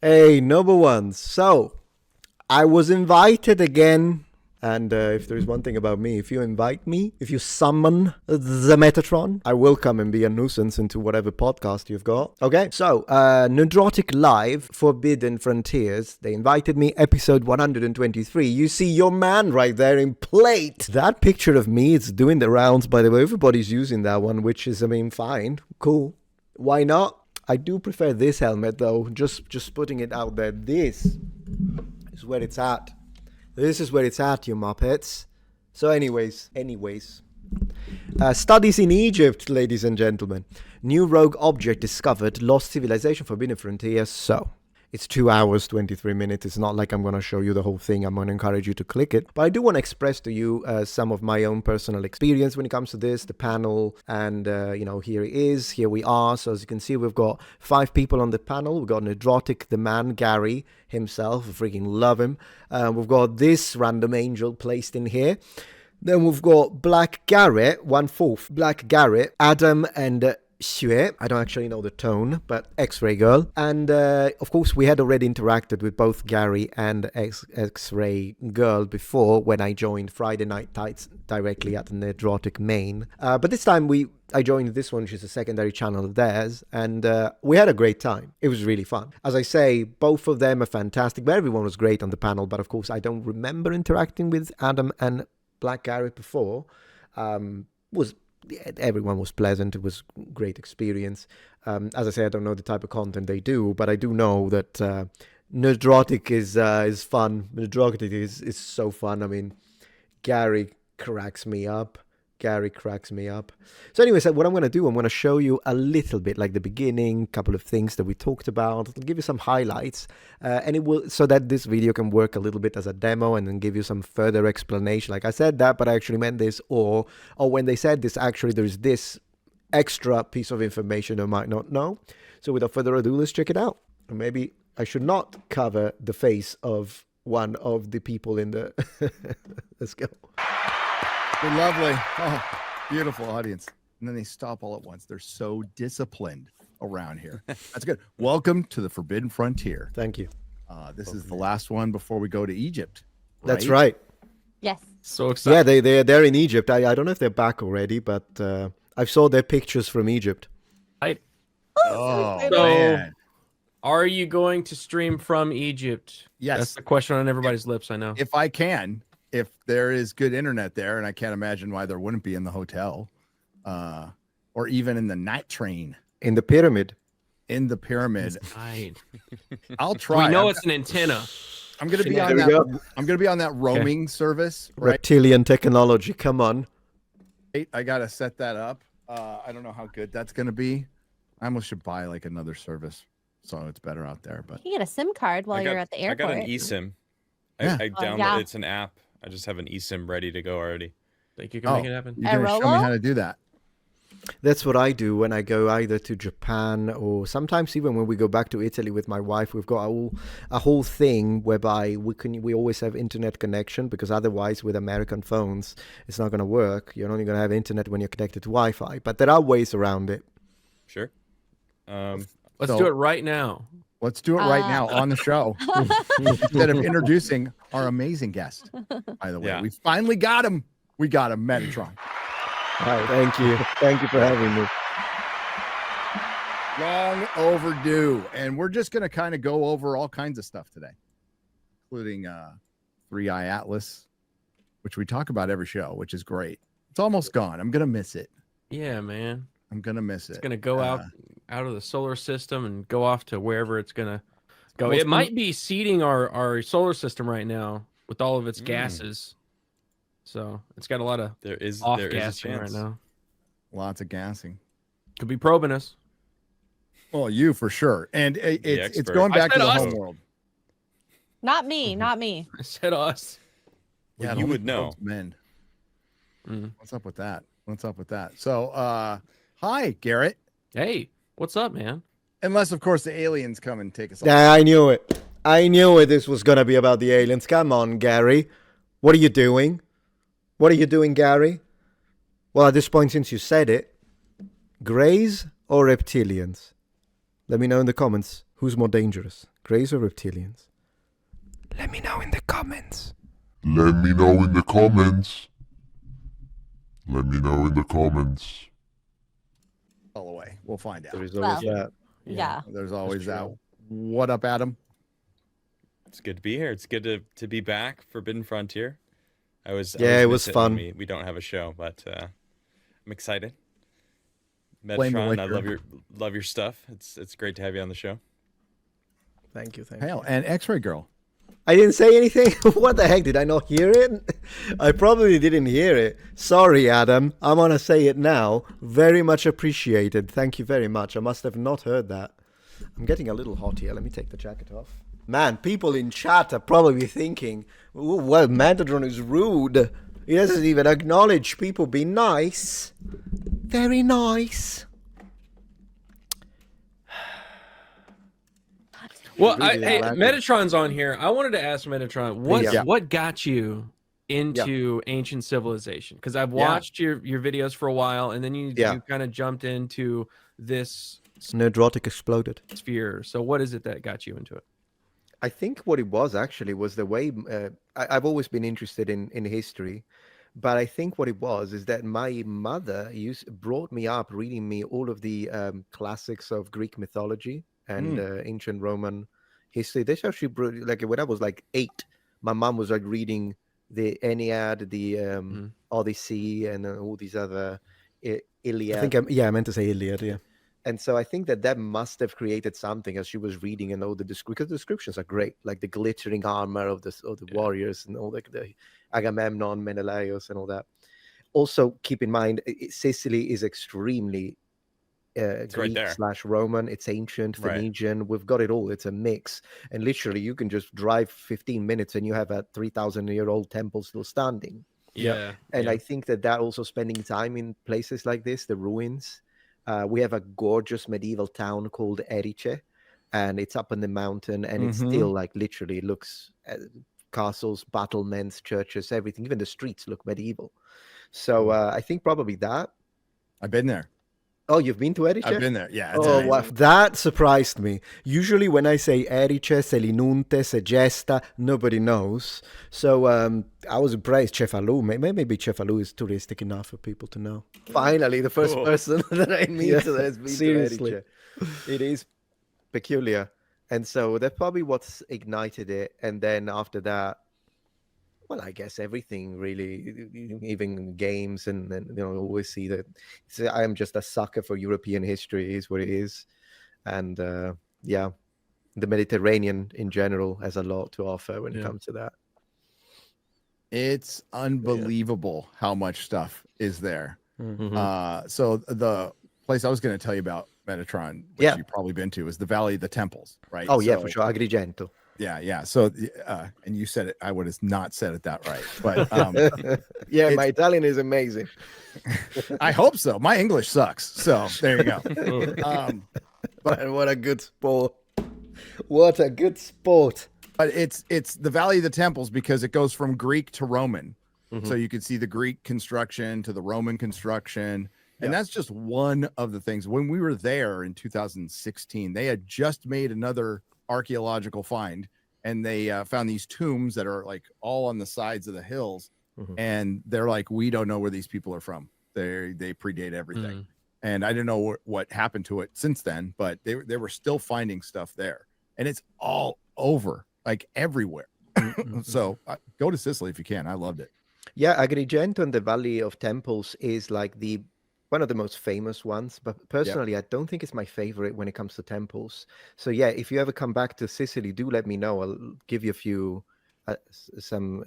Hey, number one. So, I was invited again. And if there's one thing about me, if you invite me, if you summon the Metatron, I will come and be a nuisance into whatever podcast you've got. Okay, so Nerdrotic Live, Forbidden Frontiers. They invited me, episode 123. You see your man right there in plate. That picture of me, it's doing the rounds, by the way. Everybody's using that one, which is, fine, cool. Why not? I do prefer this helmet, though. Just putting it out there. This is where it's at. This is where it's at, you muppets. So anyways. Studies in Egypt, ladies and gentlemen. New rogue object discovered, lost civilization, forbidden frontier. So, it's 2 hours, 23 minutes. It's not like I'm going to show you the whole thing. I'm going to encourage you to click it. But I do want to express to you some of my own personal experience when it comes to this, the panel. And, here it is. Here we are. So as you can see, we've got 5 people on the panel. We've got Nerdrotic, the man, Gary himself. I freaking love him. We've got this random angel placed in here. Then we've got Black Garrett, 1/4. Black Garrett, Adam and Xue. I don't actually know the tone, but X-Ray Girl. And of course, we had already interacted with both Gary and X-Ray Girl before when I joined Friday Night Tights directly at the Nerdrotic main. But this time I joined this one, which is a secondary channel of theirs, and we had a great time. It was really fun. As I say, both of them are fantastic, but everyone was great on the panel. But of course, I don't remember interacting with Adam and Black Garrett before. Everyone was pleasant. It was a great experience. As I say, I don't know the type of content they do, but I do know that Nerdrotic is fun. Nerdrotic is so fun. Gary cracks me up. So anyway, what I'm going to do, I'm going to show you a little bit, like the beginning, couple of things that we talked about. I'll give you some highlights, and it will, so that this video can work a little bit as a demo and then give you some further explanation. Like I said that, but I actually meant this, or when they said this, actually there's this extra piece of information you might not know. So without further ado, let's check it out. Maybe I should not cover the face of one of the people in the... Let's go. They're lovely. Oh, beautiful audience. And then they stop all at once. They're so disciplined around here. That's good. Welcome to the Forbidden Frontier. Thank you. This is the last one before we go to Egypt. Right? That's right. Yes. So excited. Yeah, they're in Egypt. I don't know if they're back already, but I saw their pictures from Egypt. Oh, So, man. are you going to stream from Egypt? Yes. That's the question on everybody's lips, I know. If I can, if there is good internet there, and I can't imagine why there wouldn't be in the hotel, or even in the night train. In the pyramid. In the pyramid. Fine. I'll try. We know it's an antenna. I'm gonna be on There we that. go. I'm gonna be on that roaming service, right? Reptilian technology, come on. I gotta set that up. I don't know how good that's gonna be. I almost should buy like another service, so it's better out there. But You get a SIM card while you're at the airport. I got an eSIM. Yeah. I downloaded. yeah. It's an app. I just have an eSIM ready to go already. Think you can make it happen? you're gonna show me Rolo? how to do that. That's what I do when I go either to Japan or sometimes even when we go back to Italy with my wife. We've got a whole thing whereby we always have internet connection, because otherwise with American phones it's not going to work. You're only going to have internet when you're connected to Wi-Fi, but there are ways around it. Sure. Let's So- do it right now. Let's do it right now on the show instead of introducing our amazing guest. By the way, Yeah. we finally got him. We got him, Metatron. Hi, thank you for having me. Long overdue, and we're just gonna kind of go over all kinds of stuff today, including 3i Atlas, which we talk about every show, which is great. It's almost gone. I'm gonna miss it. Yeah, man. I'm gonna miss it. It's gonna go out of the solar system and go off to wherever it's gonna go. almost It might be seeding our solar system right now with all of its gases. So it's got a lot of There is off a gassing right chance. now. Lots of gassing. Could be probing us. Well, you for sure, and it's expert. going back I to said the us. homeworld. Not me, not me. I said us. Well, it you only would know. promotes Men. Mm. What's up with that? So, hi, Garrett. Hey, what's up, man? Unless, of course, the aliens come and take us all. Yeah, I knew it. This was going to be about the aliens. Come on, Gary. What are you doing? Gary? Well, at this point, since you said it, Greys or reptilians? Let me know in the comments who's more dangerous, Greys or reptilians? Let me know in the comments. Let me know in the comments. Let me know in the comments. All the way. We'll find out. There is always Well, that. Yeah. There's always that. true. What up, Adam? It's good to be here. It's good to be back. Forbidden Frontier. I Yeah, it always was miss when fun. We don't have a show, but I'm excited. Blame the Metatron, I liquor. love your stuff. It's great to have you on the show. Thank you. Hell, and X-Ray Girl. I didn't say anything. What the heck? Did I not hear it? I probably didn't hear it. Sorry, Adam. I'm going to say it now. Very much appreciated. Thank you very much. I must have not heard that. I'm getting a little hot here. Let me take the jacket off. Man, people in chat are probably thinking, "Ooh, well, Metatron is rude. He doesn't even acknowledge people. Be nice. Very nice." Well, really hey, like it. Metatron's on here. I wanted to ask Metatron, Yeah. what got you into ancient civilization? Because I've Yeah. watched your videos for a while, and then you kind of jumped into this Nerdrotic exploded. sphere. So what is it that got you into it? I think what it was actually was the way I've always been interested in history, but I think what it was is that my mother brought me up reading me all of the classics of Greek mythology and ancient Roman history. This actually like when I was like 8, my mom was like reading the Aeneid, the Odyssey, and all these other Iliad. I think I meant to say Iliad, yeah. And so I think that must have created something as she was reading, and all the descriptions are great, like the glittering armor of the warriors and all the Agamemnon, Menelaus, and all that. Also, keep in mind, Sicily is extremely right there. Greek/Roman. It's ancient, Phoenician. We've got it all. It's a mix, and literally, you can just drive 15 minutes and you have a 3,000-year-old temple still standing. Yeah. And I think that also spending time in places like this, the ruins. We have a gorgeous medieval town called Erice, and it's up on the mountain, and it's still like literally looks castles, battlements, churches, everything. Even the streets look medieval. So I think probably that. I've been there. Oh, you've been to Erice? I've been there. Yeah. It's Oh, amazing. wow. That surprised me. Usually when I say Erice, Selinunte, Segesta, nobody knows. So I was impressed. Cefalù, maybe Cefalù is touristic enough for people to know. Finally, the first person that I meet that has been Seriously. to Erice. It is peculiar. And so that's probably what's ignited it. And then after that, well, I guess everything really, even games, and always see that. I am just a sucker for European history, is what it is, and the Mediterranean in general has a lot to offer when it comes to that. It's unbelievable how much stuff is there. Mm-hmm. So the place I was going to tell you about, Metatron, which you've probably been to, is the Valley of the Temples, right? Oh, yeah, for sure. Agrigento. Yeah. So, and you said it, I would have not said it that right, but yeah, my Italian is amazing. I hope so. My English sucks. So there you go. But what a good sport. What a good sport. But it's the Valley of the Temples because it goes from Greek to Roman. So you can see the Greek construction to the Roman construction. And that's just one of the things. When we were there in 2016, they had just made another archaeological find, and they found these tombs that are like all on the sides of the hills. And they're like, we don't know where these people are from. They predate everything. And I don't know what happened to it since then, but they were still finding stuff there. And it's all over, like everywhere. So go to Sicily if you can. I loved it. Yeah, Agrigento and the Valley of Temples is like one of the most famous ones, but personally, I don't think it's my favorite when it comes to temples. So yeah, if you ever come back to Sicily, do let me know. I'll give you a few, some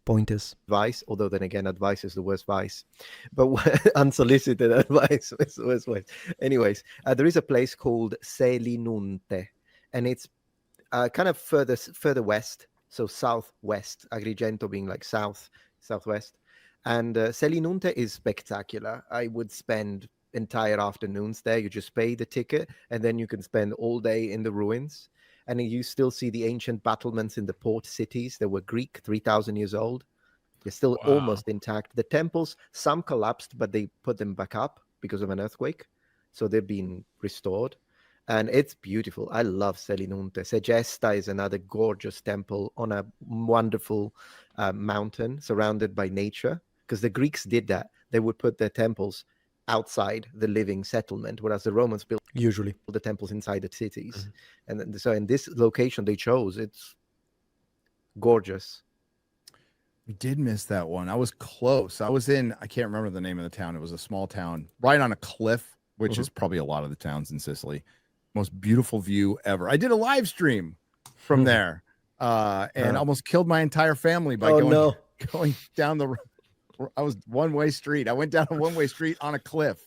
pointers, advice. Although then again, advice is the worst vice, but unsolicited advice is the worst vice. Anyways, there is a place called Selinunte, and it's kind of further west, so southwest. Agrigento being like southwest. And Selinunte is spectacular. I would spend entire afternoons there. You just pay the ticket, and then you can spend all day in the ruins. And you still see the ancient battlements in the port cities that were Greek, 3,000 years old. They're still almost intact. The temples, some collapsed, but they put them back up because of an earthquake. So they've been restored. and it's beautiful. I love Selinunte. Segesta is another gorgeous temple on a wonderful mountain surrounded by nature, because the Greeks did that. They would put their temples outside the living settlement, whereas the Romans built usually the temples inside the cities. And so in this location they chose, it's gorgeous. We did miss that one. I was close. I was in, I can't remember the name of the town. It was a small town right on a cliff, which is probably a lot of the towns in Sicily. Most beautiful view ever. I did a live stream from there and almost killed my entire family by going down the road. I was one-way street. I went down a one-way street on a cliff.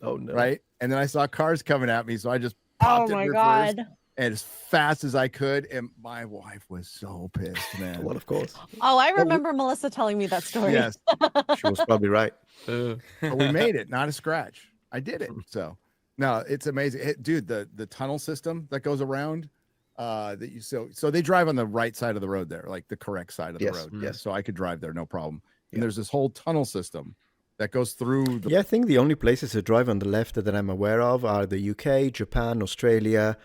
Oh no. Right? And then I saw cars coming at me, so I just popped Oh it my reverse God. and as fast as I could. And my wife was so pissed, man. Well, of course. Oh, I remember Melissa telling me that story. Yes. She was probably right. But we made it, not a scratch. I did it. So no, it's amazing. Dude, the tunnel system that goes around that you so they drive on the right side of the road there, like the correct side of the road. Yes. So I could drive there, no problem. And there's this whole tunnel system that goes through the I think the only places to drive on the left that I'm aware of are the UK, Japan, Australia.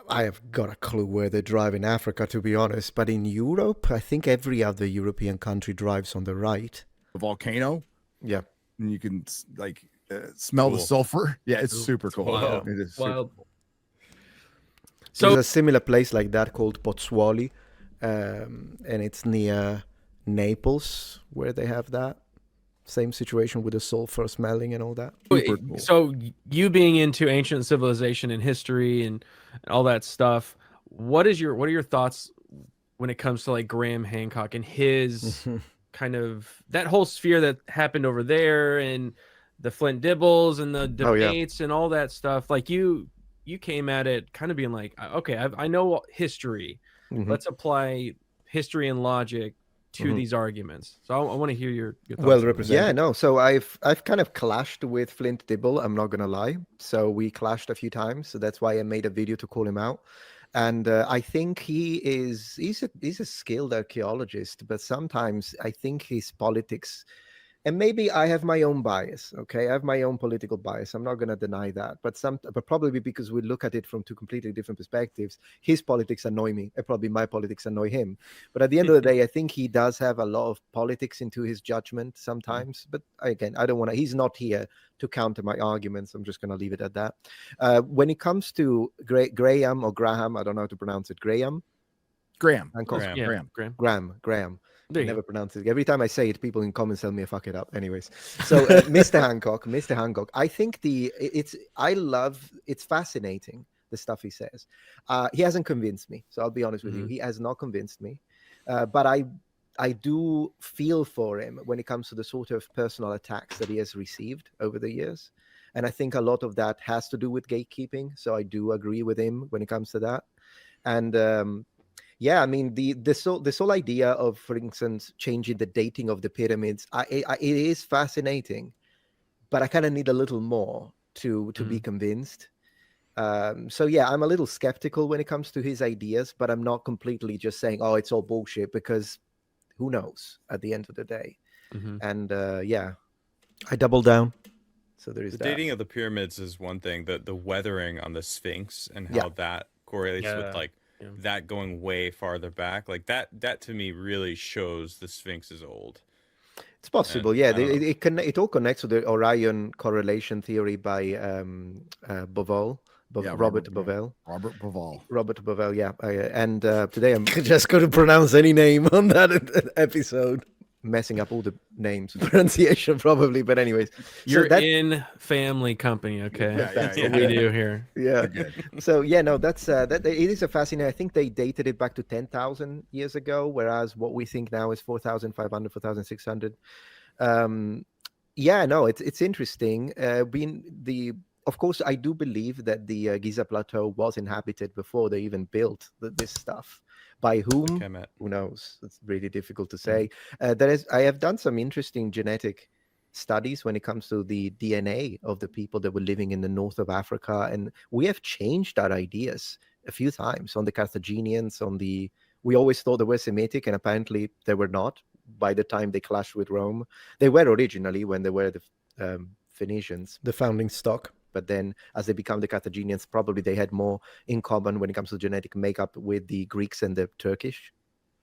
I have got a clue where they drive in Africa, to be honest. But in Europe, I think every other European country drives on the right. volcano. Yeah. And you can like smell the sulfur. Yeah, it's super cool. Wild. It is super Wild. cool. So There's a similar place like that called Pozzuoli, and it's near Naples where they have that. Same situation with the sulfur smelling and all that. Super cool. So you being into ancient civilization and history and all that stuff, what are your thoughts when it comes to like Graham Hancock and his kind of that whole sphere that happened over there and the Flint Dibbles and the debates and all that stuff? Like you came at it kind of being like, okay, I know history. Let's apply history and logic to these arguments. So I want to hear your thoughts. Well represented. Yeah, no. So I've kind of clashed with Flint Dibble. I'm not gonna lie. So we clashed a few times. So that's why I made a video to call him out. And I think he's a skilled archaeologist, but sometimes I think his politics. And maybe I have my own bias, okay? I have my own political bias. I'm not going to deny that. But probably because we look at it from two completely different perspectives. His politics annoy me, and probably my politics annoy him. But at the end of the day, I think he does have a lot of politics into his judgment sometimes. But again, I don't want to. He's not here to counter my arguments. I'm just going to leave it at that. When it comes to Graham or Graham, I don't know how to pronounce it. Graham. Graham. I never pronounce it. Every time I say it, people in comments tell me I fuck it up. Anyways, so Mr. Hancock, I think it's fascinating, the stuff he says. He hasn't convinced me, so I'll be honest with you. He has not convinced me, but I do feel for him when it comes to the sort of personal attacks that he has received over the years. And I think a lot of that has to do with gatekeeping. So I do agree with him when it comes to that. And yeah, I mean, this whole idea of, for instance, changing the dating of the pyramids, it is fascinating, but I kind of need a little more to be convinced. So yeah, I'm a little skeptical when it comes to his ideas, but I'm not completely just saying, oh, it's all bullshit, because who knows at the end of the day. And yeah, I double down. So there is the that. dating of the pyramids is one thing. The weathering on the Sphinx and how that correlates with like that going way farther back, like that to me really shows the Sphinx is old. It's possible, and, it all connects to the Orion correlation theory by Bovell. Robert Bovell. Robert Bovell, yeah. And today I'm just going to pronounce any name on that episode. Messing up all the names, pronunciation probably, but anyways. You're in family company, okay? That's what we do here. Yeah. So yeah, no, that's that. It is a fascinating. I think they dated it back to 10,000 years ago, whereas what we think now is 4,500, 4,600. Yeah, no, it's interesting. Of course, I do believe that the Giza Plateau was inhabited before they even built this stuff. By whom? Who knows? It's really difficult to say. I have done some interesting genetic studies when it comes to the DNA of the people that were living in the north of Africa, and we have changed our ideas a few times on the Carthaginians. We always thought they were Semitic, and apparently they were not. By the time they clashed with Rome, they were originally when they were the Phoenicians, the founding stock. but then as they become the Carthaginians, probably they had more in common when it comes to genetic makeup with the Greeks and the Turkish,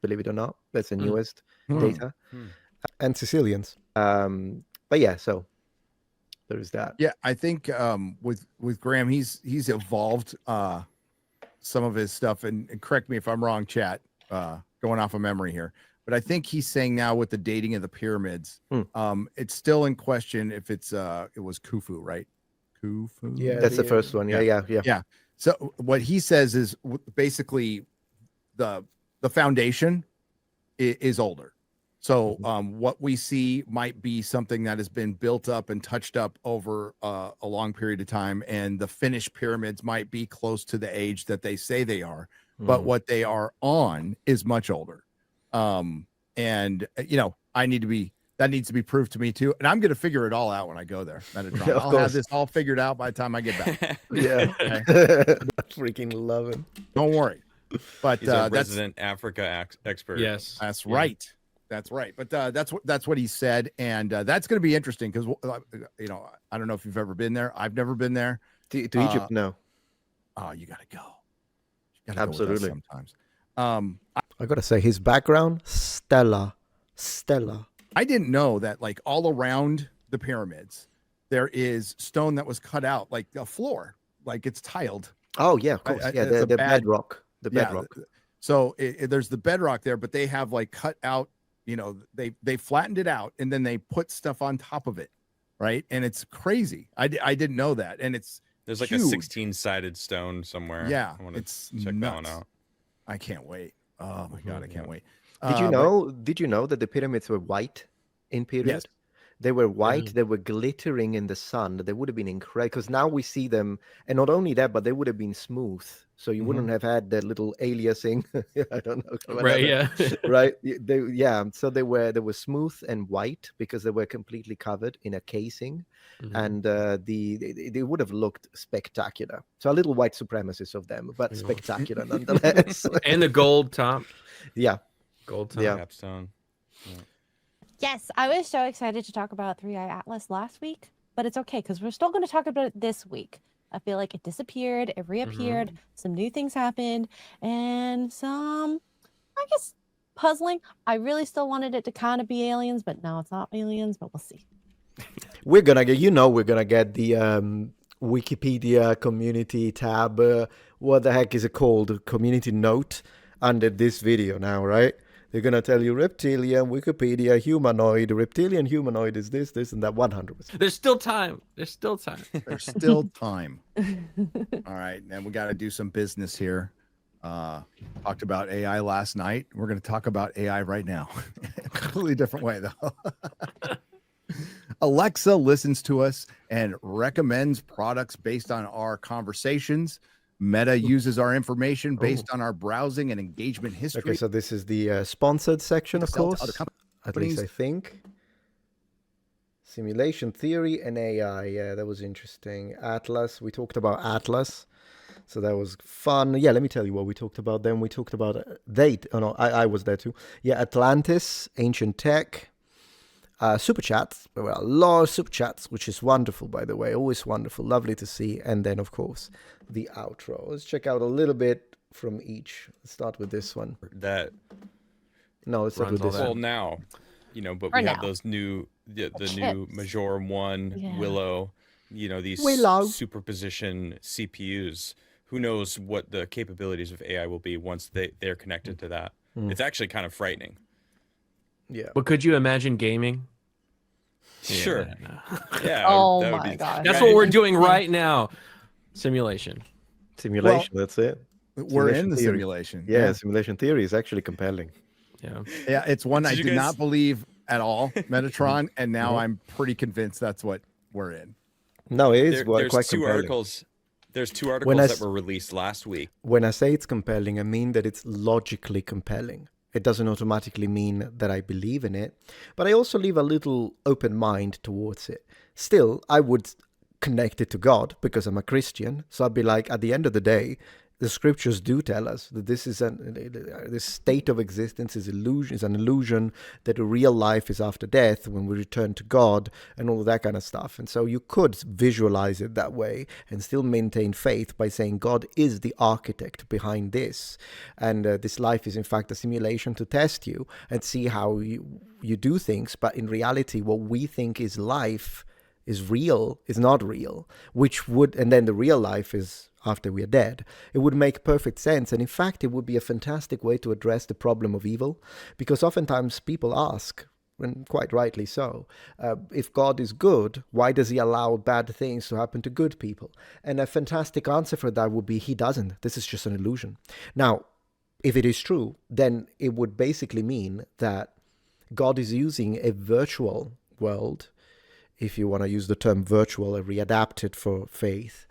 believe it or not. That's the newest data. And Sicilians. But yeah, so there is that. Yeah, I think with Graham, he's evolved some of his stuff, and correct me if I'm wrong, chat, going off of memory here. But I think he's saying now with the dating of the pyramids, it's still in question if it was Khufu, right? Khufu. Yeah, that's the first one. Yeah. So what he says is basically the foundation is older. So what we see might be something that has been built up and touched up over a long period of time, and the finished pyramids might be close to the age that they say they are, but what they are on is much older. And that needs to be proved to me too, and I'm going to figure it all out when I go there. Metatron. Yeah, I'll have this all figured out by the time I get back. Yeah. Okay? Freaking love it. Don't worry. But he's a resident Africa expert. Yes, that's right. That's right. But that's what he said, and that's going to be interesting because I don't know if you've ever been there. I've never been there. To Egypt, no. Oh, you got to go. You gotta Absolutely. go with us sometimes. I gotta say, his background, stellar. I didn't know that, like, all around the pyramids, there is stone that was cut out, like a floor, like it's tiled. Oh yeah, of course. Yeah, the bedrock. The bedrock. So there's the bedrock there, but they have like cut out. They flattened it out and then they put stuff on top of it, right? And it's crazy. I didn't know that, and there's like huge. a 16-sided stone somewhere. Yeah, I want to it's check nuts. that one out. I can't wait. Oh my god, I can't wait. Did you know that the pyramids were white in period? Yes. They were white. They were glittering in the sun. They would have been incredible because now we see them, and not only that, but they would have been smooth. So you wouldn't have had that little aliasing. I don't know. Right. Yeah. Right. So they were smooth and white because they were completely covered in a casing, and they would have looked spectacular. So a little white supremacist of them, but spectacular nonetheless. And the gold top. Yeah. Gold top. Yeah. Capstone. Yeah. Yes, I was so excited to talk about 3i Atlas last week, but it's okay because we're still going to talk about it this week. I feel like it disappeared, it reappeared, some new things happened, and some, I guess, puzzling. I really still wanted it to kind of be aliens, but now it's not aliens, but we'll see. We're gonna get the Wikipedia community tab. What the heck is it called? Community note under this video now, right? They're going to tell you reptilian, Wikipedia, humanoid, reptilian, humanoid is this, and that 100%. There's still time. There's still time. There's still time. All right. And we got to do some business here. Talked about AI last night. We're going to talk about AI right now. Completely different way, though. Alexa listens to us and recommends products based on our conversations. Meta uses our information based on our browsing and engagement history. Okay, so this is the sponsored section, of course. At least I think. Simulation theory and AI. Yeah, that was interesting. Atlas. We talked about Atlas. So that was fun. Yeah, let me tell you what we talked about then. We talked about I was there too. Yeah, Atlantis, ancient tech. Super chats. There were a lot of super chats, which is wonderful, by the way. Always wonderful. Lovely to see. And then, of course, the outro. Let's check out a little bit from each. Let's start with this one. Let's start with this one. Well, now, but we have those new, the new Major 1, Willow, these superposition CPUs. Who knows what the capabilities of AI will be once they're connected to that. It's actually kind of frightening. Yeah. But could you imagine gaming? Sure. Yeah. Oh my god. That's what we're doing right now. Simulation. That's it. We're in the simulation. Yeah, simulation theory is actually compelling. Yeah, it's one I did not believe at all, Metatron, and now I'm pretty convinced that's what we're in. No, it is there's quite two compelling. articles. There's two articles that were released last week. When I say it's compelling, I mean that it's logically compelling. It doesn't automatically mean that I believe in it, but I also leave a little open mind towards it. Still, I would connect it to God because I'm a Christian. So I'd be like, at the end of the day, the scriptures do tell us that this state of existence is an illusion, that a real life is after death when we return to God and all of that kind of stuff. And so you could visualize it that way and still maintain faith by saying God is the architect behind this. And this life is in fact a simulation to test you and see how you do things. But in reality, what we think is life is real, is not real, and then the real life is after we are dead. It would make perfect sense. And in fact, it would be a fantastic way to address the problem of evil, because oftentimes people ask, and quite rightly so, if God is good, why does he allow bad things to happen to good people? And a fantastic answer for that would be, he doesn't. This is just an illusion. Now, if it is true, then it would basically mean that God is using a virtual world, if you want to use the term virtual and readapt it for faith,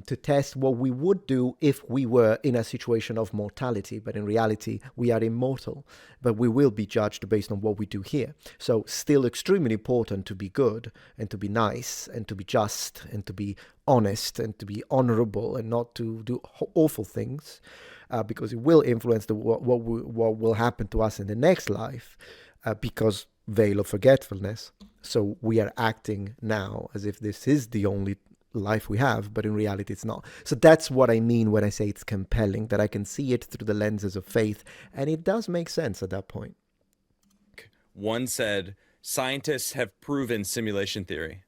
to test what we would do if we were in a situation of mortality. But in reality, we are immortal, but we will be judged based on what we do here. So still extremely important to be good and to be nice and to be just and to be honest and to be honorable and not to do awful things, because it will influence what will happen to us in the next life, because veil of forgetfulness. So we are acting now as if this is the only life we have, but in reality it's not. So that's what I mean when I say it's compelling, that I can see it through the lenses of faith, and it does make sense at that point. One said scientists have proven simulation theory,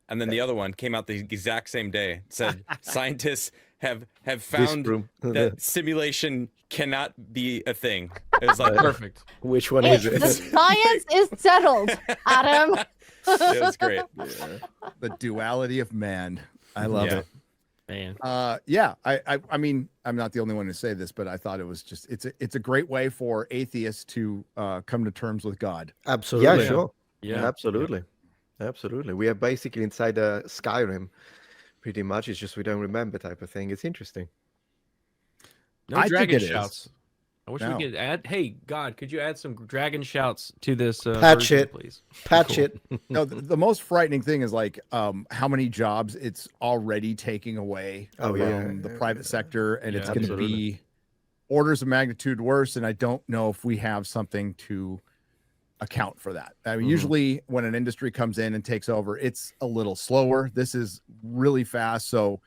and then the other one came out the exact same day, said scientists have found that simulation cannot be a thing. It was like perfect. Which one is it? The science is settled, Adam. It was great. Yeah. The duality of man. I love it. Man. I mean, I'm not the only one to say this, but I thought it was just, it's a great way for atheists to come to terms with God. Absolutely. Yeah, sure. Yeah. Absolutely. Absolutely. We are basically inside a Skyrim, pretty much. It's just we don't remember type of thing. It's interesting. No I dragon think it shouts. is. I wish No. we could add. Hey, God, could you add some dragon shouts to this? Patch version, it. please. Patch Cool. it. No, the most frightening thing is like how many jobs it's already taking away Oh, from yeah. the private sector, and Yeah, it's going to absolutely. be orders of magnitude worse. And I don't know if we have something to account for that. I mean, usually when an industry comes in and takes over, it's a little slower. This is really fast. So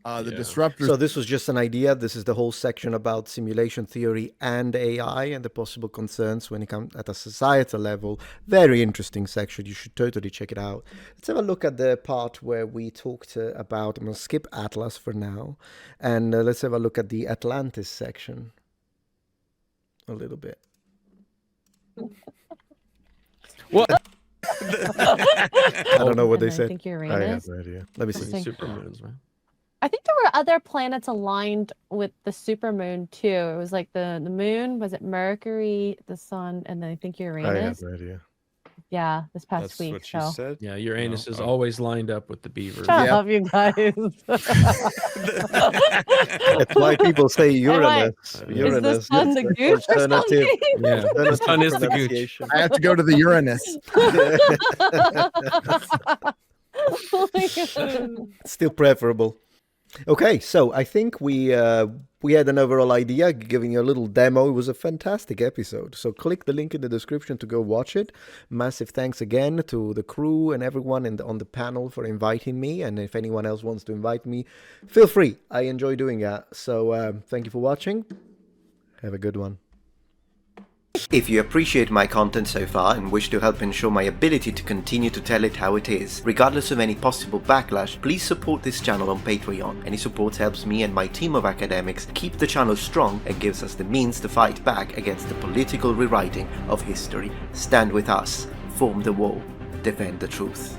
the disruptors. So this was just an idea. This is the whole section about simulation theory and AI and the possible concerns when it comes at a societal level. Very interesting section. You should totally check it out. Let's have a look at the part where we talked about, I'm going to skip Atlas for now. And let's have a look at the Atlantis section a little bit. What? I don't know what they I said. think I have Uranus. no idea. Let me see. Interesting. Supermoons, man. I think there were other planets aligned with the supermoon too. It was like the moon, was it Mercury, the sun, and then I think I Uranus. have no idea. Yeah, this past That's week. what she So said. Yeah, Uranus is Oh. always lined up with the beaver. shut Yeah. up, you guys. That's why people say Uranus. Is Uranus. the sun the That's goose or alternative. something? Yeah, the alternative sun is the gooch. pronunciation. I have to go to the Uranus. Oh my God. Still preferable. Okay, so I think we had an overall idea, giving you a little demo. It was a fantastic episode. So click the link in the description to go watch it. Massive thanks again to the crew and everyone on the panel for inviting me. And if anyone else wants to invite me, feel free. I enjoy doing that. So thank you for watching. Have a good one. If you appreciate my content so far and wish to help ensure my ability to continue to tell it how it is, regardless of any possible backlash, please support this channel on Patreon. Any support helps me and my team of academics keep the channel strong and gives us the means to fight back against the political rewriting of history. Stand with us, form the wall, defend the truth.